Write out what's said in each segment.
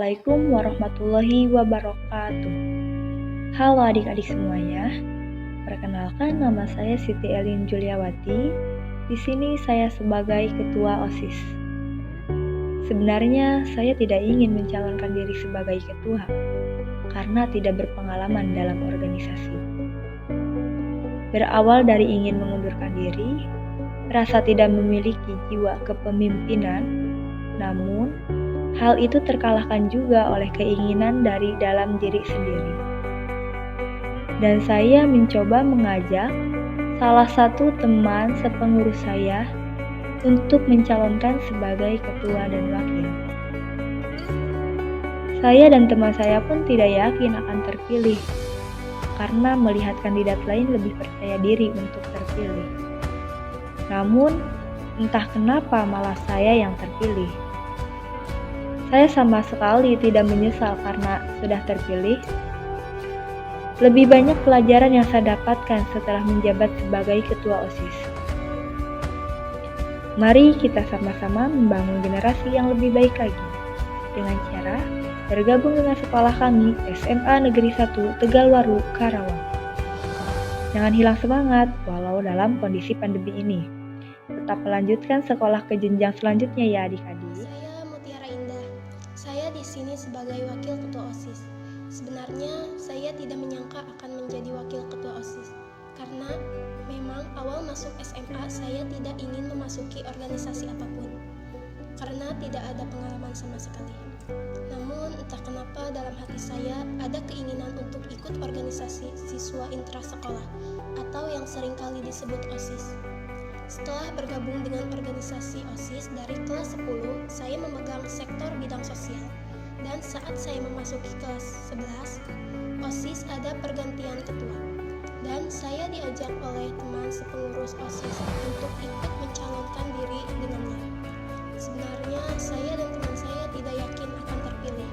Assalamualaikum warahmatullahi wabarakatuh. Halo adik-adik semuanya. Perkenalkan, nama saya Siti Elin Juliawati. Di sini saya sebagai ketua OSIS. Sebenarnya saya tidak ingin mencalonkan diri sebagai ketua karena tidak berpengalaman dalam organisasi. Berawal dari ingin mengundurkan diri, rasa tidak memiliki jiwa kepemimpinan, namun hal itu terkalahkan juga oleh keinginan dari dalam diri sendiri. Dan saya mencoba mengajak salah satu teman sepengurus saya untuk mencalonkan sebagai ketua dan wakil. Saya dan teman saya pun tidak yakin akan terpilih, karena melihat kandidat lain lebih percaya diri untuk terpilih. Namun, entah kenapa malah saya yang terpilih. Saya sama sekali tidak menyesal karena sudah terpilih. Lebih banyak pelajaran yang saya dapatkan setelah menjabat sebagai ketua OSIS. Mari kita sama-sama membangun generasi yang lebih baik lagi dengan cara bergabung dengan sekolah kami SMA Negeri 1 Tegalwaru, Karawang. Jangan hilang semangat walau dalam kondisi pandemi ini. Tetap melanjutkan sekolah ke jenjang selanjutnya ya adik-adik. Saya di sini sebagai wakil ketua OSIS. Sebenarnya saya tidak menyangka akan menjadi wakil ketua OSIS karena memang awal masuk SMA saya tidak ingin memasuki organisasi apapun karena tidak ada pengalaman sama sekali. Namun entah kenapa dalam hati saya ada keinginan untuk ikut organisasi siswa intrasekolah atau yang seringkali disebut OSIS. Setelah bergabung dengan organisasi OSIS dari kelas 10, saya memegang sektor bidang sosial. Dan saat saya memasuki kelas 11, OSIS ada pergantian ketua. Dan saya diajak oleh teman sepengurus OSIS untuk ikut mencalonkan diri dengannya. Sebenarnya saya dan teman saya tidak yakin akan terpilih.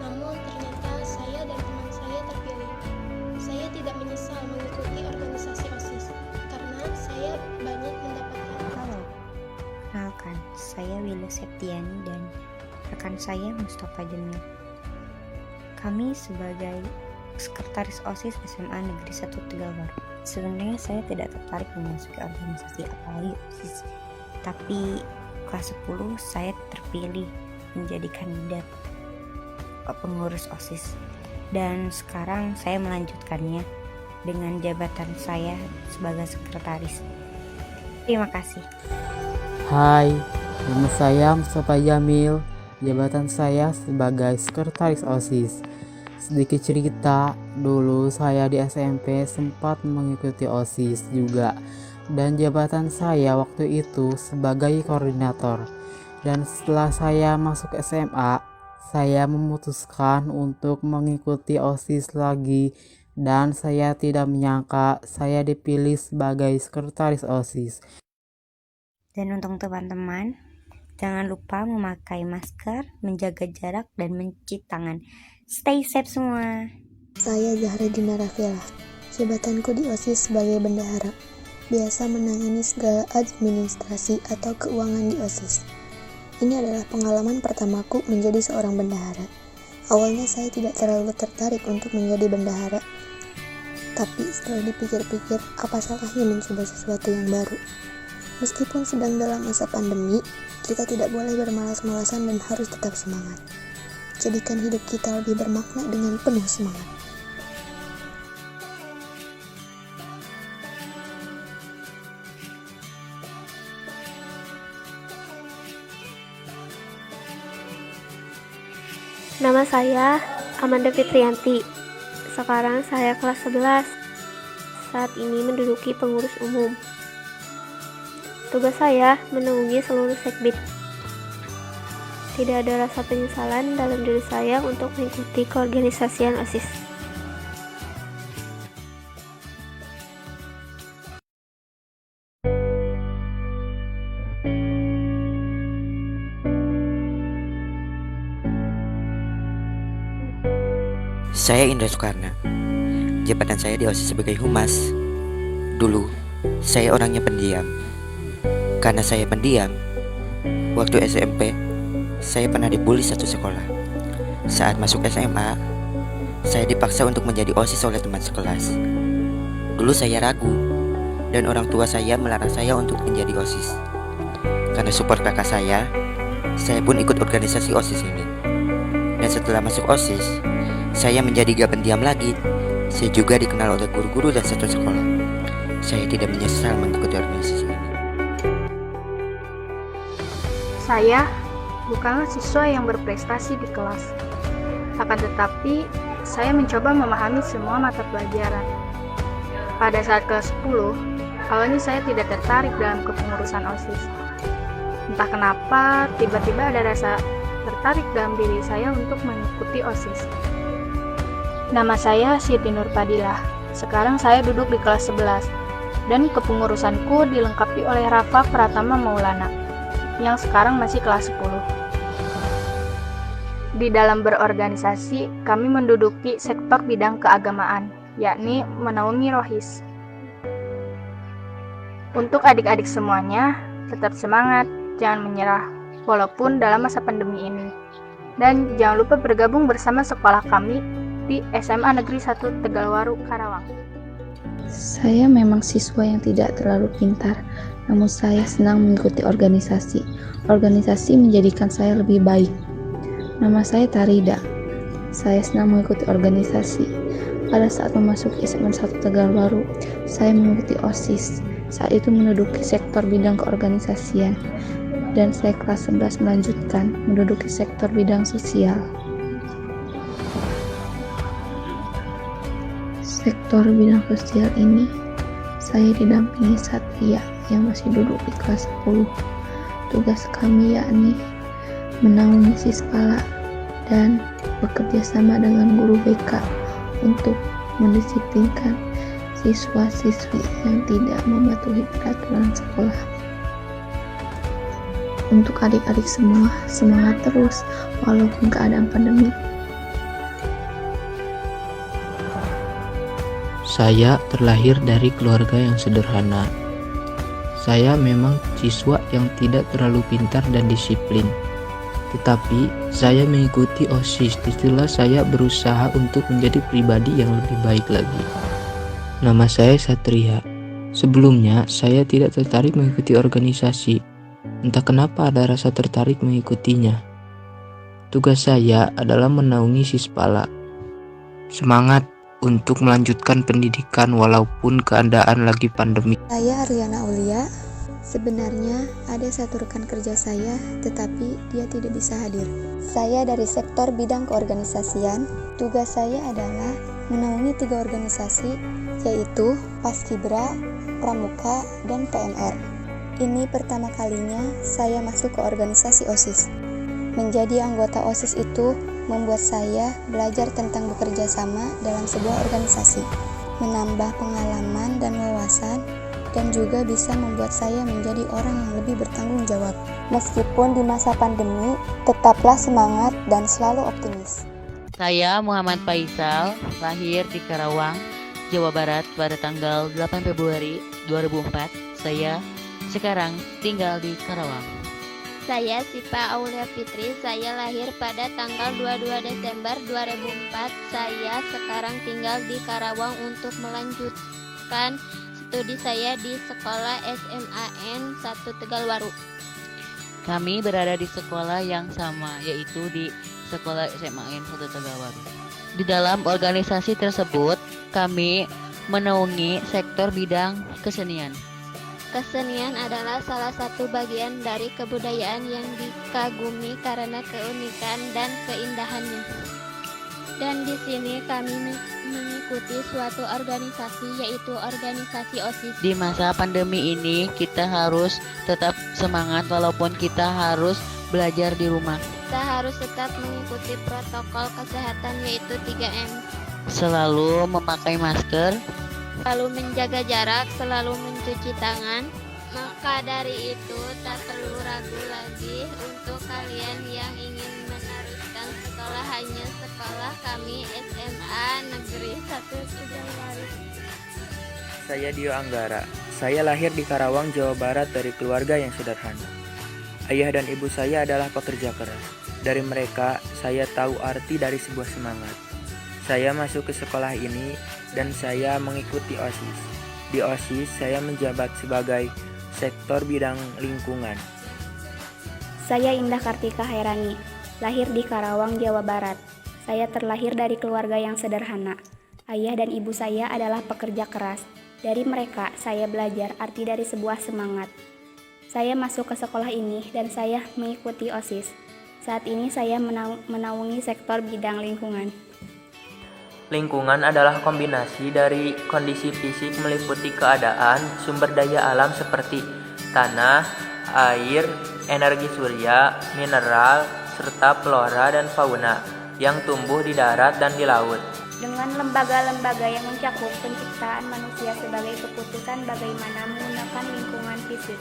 Namun ternyata saya dan teman saya terpilih. Saya tidak menyesal mengikuti organisasi OSIS karena saya banyak mendapatkan. Halo, kenalkan, saya Willa Septiani dan rekan saya Mustafa Jamil. Kami sebagai sekretaris OSIS SMA Negeri 1 Tegalwaru. Sebenarnya saya tidak tertarik memasuki organisasi apalagi OSIS, tapi kelas 10 saya terpilih menjadi kandidat pengurus OSIS dan sekarang saya melanjutkannya dengan jabatan saya sebagai sekretaris. Terima kasih. Hai, nama saya Mustafa Jamil. Jabatan saya sebagai sekretaris OSIS. Sedikit cerita, dulu saya di SMP sempat mengikuti OSIS juga. Dan jabatan saya waktu itu sebagai koordinator. Dan setelah saya masuk SMA, saya memutuskan untuk mengikuti OSIS lagi. Dan saya tidak menyangka saya dipilih sebagai sekretaris OSIS. Dan untuk teman-teman, jangan lupa memakai masker, menjaga jarak, dan mencuci tangan. Stay safe semua. Saya Zahra Dina Rafila. Jabatanku di OSIS sebagai bendahara. Biasa menangani segala administrasi atau keuangan di OSIS. Ini adalah pengalaman pertamaku menjadi seorang bendahara. Awalnya saya tidak terlalu tertarik untuk menjadi bendahara. Tapi setelah dipikir-pikir, apa salahnya mencoba sesuatu yang baru? Meskipun sedang dalam masa pandemi, kita tidak boleh bermalas-malasan dan harus tetap semangat. Jadikan hidup kita lebih bermakna dengan penuh semangat. Nama saya Amanda Fitrianti. Sekarang saya kelas 11. Saat ini menduduki pengurus umum. Tugas saya menaungi seluruh sekbid. Tidak ada rasa penyesalan dalam diri saya untuk mengikuti keorganisasian OSIS. Saya Indra Soekarna. Jabatan saya di OSIS sebagai humas. Dulu, saya orangnya pendiam. Karena saya pendiam, waktu SMP, saya pernah dibully satu sekolah. Saat masuk SMA, saya dipaksa untuk menjadi OSIS oleh teman sekelas. Dulu saya ragu, dan orang tua saya melarang saya untuk menjadi OSIS. Karena support kakak saya pun ikut organisasi OSIS ini. Dan setelah masuk OSIS, saya menjadi gak pendiam lagi. Saya juga dikenal oleh guru-guru dan satu sekolah. Saya tidak menyesal mengikuti organisasi ini. Saya bukanlah siswa yang berprestasi di kelas. Akan tetapi, saya mencoba memahami semua mata pelajaran. Pada saat kelas 10, awalnya saya tidak tertarik dalam kepengurusan OSIS. Entah kenapa, tiba-tiba ada rasa tertarik dalam diri saya untuk mengikuti OSIS. Nama saya Siti Nurpadilah. Sekarang saya duduk di kelas 11, dan kepengurusanku dilengkapi oleh Rafa Pratama Maulana, yang sekarang masih kelas 10. Di dalam berorganisasi, kami menduduki sektor bidang keagamaan, yakni menaungi rohis. Untuk adik-adik semuanya, tetap semangat, jangan menyerah, walaupun dalam masa pandemi ini. Dan jangan lupa bergabung bersama sekolah kami di SMA Negeri 1 Tegalwaru, Karawang. Saya memang siswa yang tidak terlalu pintar, namun saya senang mengikuti organisasi. Organisasi menjadikan saya lebih baik. Nama saya Tarida. Saya senang mengikuti organisasi. Pada saat memasuki SMA 1 Tegalwaru, saya mengikuti OSIS. Saat itu menduduki sektor bidang keorganisasian. Dan saya kelas 11 melanjutkan menduduki sektor bidang sosial. Sektor bidang sosial ini, saya didampingi Satria yang masih duduk di kelas 10. Tugas kami yakni menaungi Sispala dan bekerja sama dengan guru BK untuk mendisiplinkan siswa-siswi yang tidak mematuhi peraturan sekolah. Untuk adik-adik semua, semangat terus walaupun keadaan pandemi. Saya terlahir dari keluarga yang sederhana. Saya memang siswa yang tidak terlalu pintar dan disiplin. Tetapi saya mengikuti OSIS, disitulah saya berusaha untuk menjadi pribadi yang lebih baik lagi. Nama saya Satria. Sebelumnya saya tidak tertarik mengikuti organisasi. Entah kenapa ada rasa tertarik mengikutinya. Tugas saya adalah menaungi Sispala. Semangat untuk melanjutkan pendidikan walaupun keadaan lagi pandemi. Saya Ariana Aulia. Sebenarnya ada satu rekan kerja saya, tetapi dia tidak bisa hadir. Saya dari sektor bidang keorganisasian. Tugas saya adalah menaungi 3 organisasi, yaitu Paskibra, Pramuka, dan PMR. Ini pertama kalinya saya masuk ke organisasi OSIS. Menjadi anggota OSIS itu membuat saya belajar tentang bekerja sama dalam sebuah organisasi, menambah pengalaman dan wawasan, dan juga bisa membuat saya menjadi orang yang lebih bertanggung jawab. Meskipun di masa pandemi, tetaplah semangat dan selalu optimis. Saya Muhammad Faisal, lahir di Karawang, Jawa Barat pada tanggal 8 Februari 2004. Saya sekarang tinggal di Karawang. Saya Sipa Aulia Fitri, saya lahir pada tanggal 22 Desember 2004. Saya sekarang tinggal di Karawang untuk melanjutkan studi saya di sekolah SMAN 1 Tegalwaru. Kami berada di sekolah yang sama, yaitu di sekolah SMAN 1 Tegalwaru. Di dalam organisasi tersebut, kami menaungi sektor bidang kesenian. Kesenian adalah salah satu bagian dari kebudayaan yang dikagumi karena keunikan dan keindahannya. Dan di sini kami mengikuti suatu organisasi, yaitu organisasi OSIS. Di masa pandemi ini kita harus tetap semangat walaupun kita harus belajar di rumah. Kita harus tetap mengikuti protokol kesehatan, yaitu 3M. Selalu memakai masker, Selalu menjaga jarak, selalu mencuci tangan. Maka dari itu tak perlu ragu lagi untuk kalian yang ingin meneruskan sekolah, hanya sekolah kami SMA Negeri 1 Tegalwaru. Saya Dio Anggara. Saya lahir di Karawang, Jawa Barat dari keluarga yang sederhana. Ayah dan ibu saya adalah pekerja keras. Dari mereka, saya tahu arti dari sebuah semangat. Saya masuk ke sekolah ini dan saya mengikuti OSIS. Di OSIS, saya menjabat sebagai sektor bidang lingkungan. Saya Indah Kartika Hairani, lahir di Karawang, Jawa Barat. Saya terlahir dari keluarga yang sederhana. Ayah dan ibu saya adalah pekerja keras. Dari mereka, saya belajar arti dari sebuah semangat. Saya masuk ke sekolah ini dan saya mengikuti OSIS. Saat ini saya menaungi sektor bidang lingkungan. Lingkungan adalah kombinasi dari kondisi fisik meliputi keadaan sumber daya alam seperti tanah, air, energi surya, mineral, serta flora dan fauna yang tumbuh di darat dan di laut. Dengan lembaga-lembaga yang mencakup penciptaan manusia sebagai keputusan bagaimana menggunakan lingkungan fisik.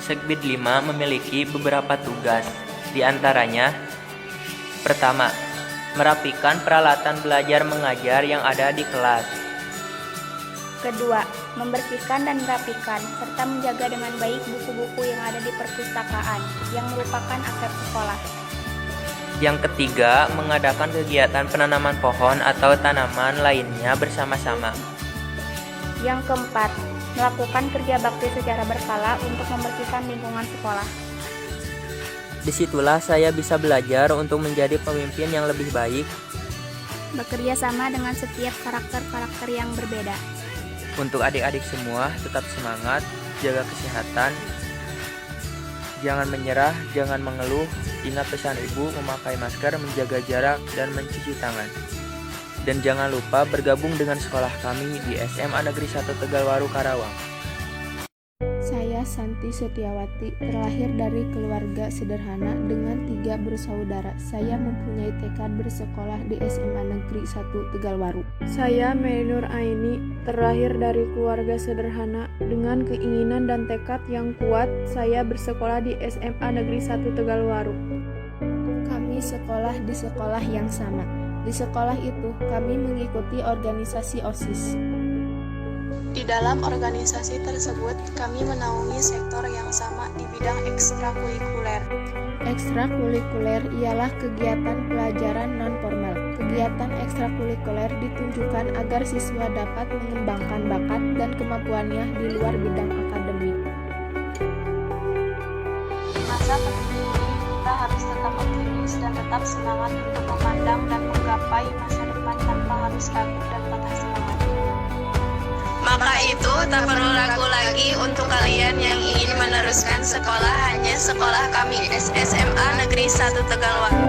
Segbid 5 memiliki beberapa tugas, di antaranya: pertama, merapikan peralatan belajar mengajar yang ada di kelas. Kedua, membersihkan dan merapikan, serta menjaga dengan baik buku-buku yang ada di perpustakaan, yang merupakan aset sekolah. Yang ketiga, mengadakan kegiatan penanaman pohon atau tanaman lainnya bersama-sama. Yang keempat, melakukan kerja bakti secara berkala untuk membersihkan lingkungan sekolah. Disitulah saya bisa belajar untuk menjadi pemimpin yang lebih baik. Bekerja sama dengan setiap karakter-karakter yang berbeda. Untuk adik-adik semua, tetap semangat, jaga kesehatan, jangan menyerah, jangan mengeluh, ingat pesan ibu, memakai masker, menjaga jarak, dan mencuci tangan. Dan jangan lupa bergabung dengan sekolah kami di SMA Negeri 1 Tegalwaru, Karawang. Saya Santi Setiawati, terlahir dari keluarga sederhana dengan 3 bersaudara. Saya mempunyai tekad bersekolah di SMA Negeri 1 Tegalwaru. Saya Mei Nur Aini, terlahir dari keluarga sederhana dengan keinginan dan tekad yang kuat. Saya bersekolah di SMA Negeri 1 Tegalwaru. Kami sekolah di sekolah yang sama. Di sekolah itu, kami mengikuti organisasi OSIS. Di dalam organisasi tersebut, kami menaungi sektor yang sama di bidang ekstrakurikuler. Ekstrakurikuler ialah kegiatan pelajaran non-formal. Kegiatan ekstrakurikuler ditunjukkan agar siswa dapat mengembangkan bakat dan kemampuannya di luar bidang akademik. Di masa pandemi ini, kita harus tetap optimis dan tetap semangat untuk memandang dan menggapai masa depan tanpa harus ragu dan patah semangat. Maka itu tak perlu ragu lagi untuk kalian yang ingin meneruskan sekolah hanya sekolah kami SMA Negeri 1 Tegalwaru.